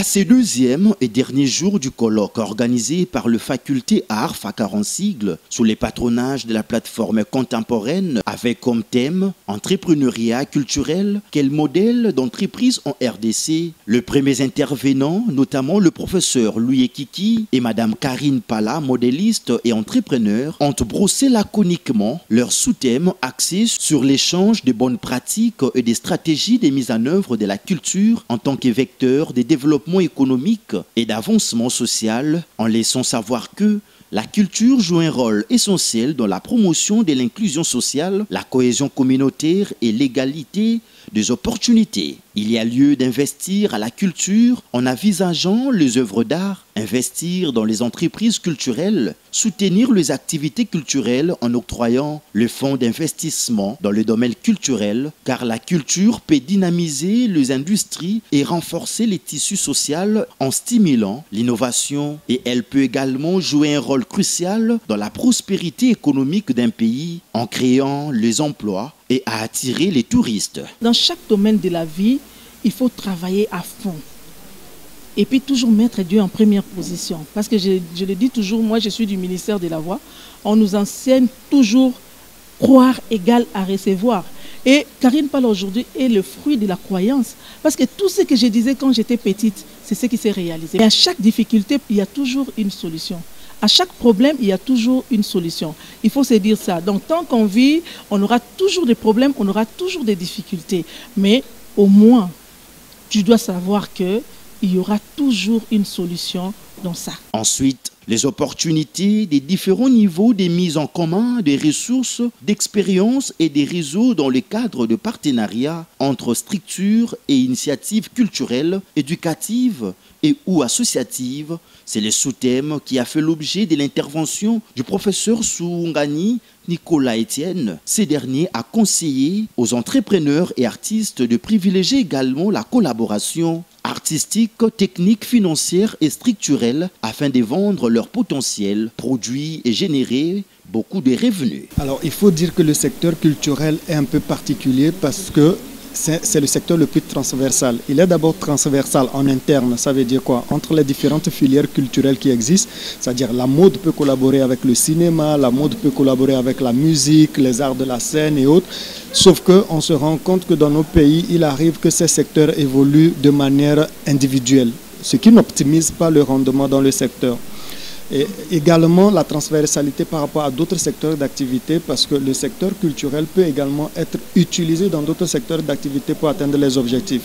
À ces deuxième et dernier jours du colloque organisé par le Faculté Art FACAR en sigle, sous les patronages de la plateforme contemporaine, avec comme thème « Entrepreneuriat culturel, quel modèle d'entreprise en RDC ?» Les premiers intervenants, notamment le professeur Louis Ekiki et Madame Karine Pala, modéliste et entrepreneur, ont brossé laconiquement leur sous-thème axé sur l'échange de bonnes pratiques et des stratégies de mise en œuvre de la culture en tant que vecteur de développement économique et d'avancement social, en laissant savoir que la culture joue un rôle essentiel dans la promotion de l'inclusion sociale, la cohésion communautaire et l'égalité des opportunités. Il y a lieu d'investir à la culture en envisageant les œuvres d'art, investir dans les entreprises culturelles, soutenir les activités culturelles en octroyant le fonds d'investissement dans le domaine culturel, car la culture peut dynamiser les industries et renforcer les tissus sociaux en stimulant l'innovation, et elle peut également jouer un rôle crucial dans la prospérité économique d'un pays en créant les emplois et à attirer les touristes. Dans chaque domaine de la vie, il faut travailler à fond. Et puis toujours mettre Dieu en première position. Parce que je le dis toujours, moi je suis du ministère de la Voix, on nous enseigne toujours croire égale à recevoir. Et Karine Pala aujourd'hui est le fruit de la croyance. Parce que tout ce que je disais quand j'étais petite, c'est ce qui s'est réalisé. Et à chaque difficulté, il y a toujours une solution. À chaque problème, il y a toujours une solution. Il faut se dire ça. Donc, tant qu'on vit, on aura toujours des problèmes, on aura toujours des difficultés. Mais au moins, tu dois savoir qu'il y aura toujours une solution dans ça. Ensuite, les opportunités des différents niveaux de mise en commun des ressources, d'expérience et des réseaux dans le cadre de partenariats entre structures et initiatives culturelles, éducatives et ou associatives. C'est le sous-thème qui a fait l'objet de l'intervention du professeur Soungani Nicolas Etienne. Ce dernier a conseillé aux entrepreneurs et artistes de privilégier également la collaboration artistique, technique, financière et structurelle afin de vendre leur potentiel produit et générer beaucoup de revenus. Alors il faut dire que le secteur culturel est un peu particulier parce que c'est le secteur le plus transversal. Il est d'abord transversal en interne, ça veut dire quoi? Entre les différentes filières culturelles qui existent, c'est-à-dire la mode peut collaborer avec le cinéma, la mode peut collaborer avec la musique, les arts de la scène et autres. Sauf qu'on se rend compte que dans nos pays, il arrive que ces secteurs évoluent de manière individuelle, ce qui n'optimise pas le rendement dans le secteur. Et également la transversalité par rapport à d'autres secteurs d'activité, parce que le secteur culturel peut également être utilisé dans d'autres secteurs d'activité pour atteindre les objectifs.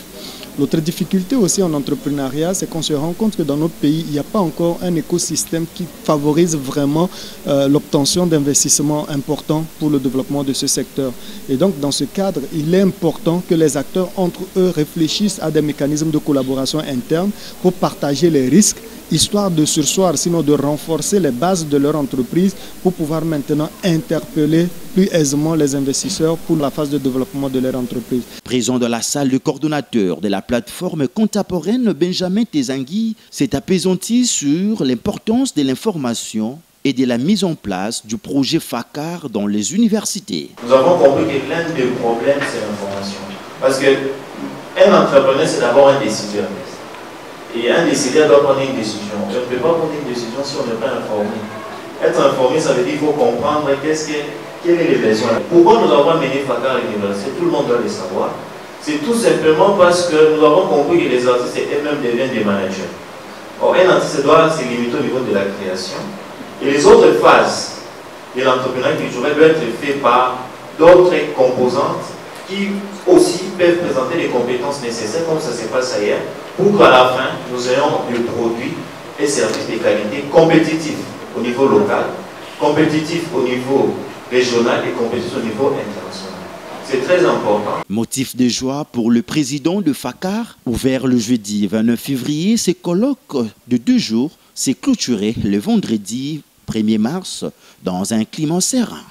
L'autre difficulté aussi en entrepreneuriat, c'est qu'on se rend compte que dans notre pays, il n'y a pas encore un écosystème qui favorise vraiment l'obtention d'investissements importants pour le développement de ce secteur. Et donc, dans ce cadre, il est important que les acteurs entre eux réfléchissent à des mécanismes de collaboration interne pour partager les risques, histoire de surseoir, sinon de renforcer les bases de leur entreprise pour pouvoir maintenant interpeller plus aisément les investisseurs pour la phase de développement de leur entreprise. Présent dans la salle, le coordonnateur de la plateforme contemporaine, Benjamin Tezangui, s'est apaisanti sur l'importance de l'information et de la mise en place du projet FACAR dans les universités. Nous avons compris que l'un des problèmes, c'est l'information. Parce qu'un entrepreneur, c'est d'abord un décideur. Et un décideur doit prendre une décision. On ne peut pas prendre une décision si on n'est pas informé. Être informé, ça veut dire qu'il faut comprendre quel est le besoin. Pourquoi nous avons mené FACAR à l'université? Tout le monde doit le savoir. C'est tout simplement parce que nous avons compris que les artistes eux-mêmes deviennent des managers. Or, un artiste doit se limiter au niveau de la création. Et les autres phases de l'entrepreneuriat culturel doivent être faites par d'autres composantes qui aussi peuvent présenter les compétences nécessaires, comme ça se passe ailleurs, pour qu'à la fin, nous ayons des produits et services de qualité compétitifs au niveau local, compétitifs au niveau régional et compétitifs au niveau international. C'est très important. Motif de joie pour le président de FACAR, ouvert le jeudi 29 février, ce colloque de 2 jours s'est clôturé le vendredi 1er mars dans un climat serein.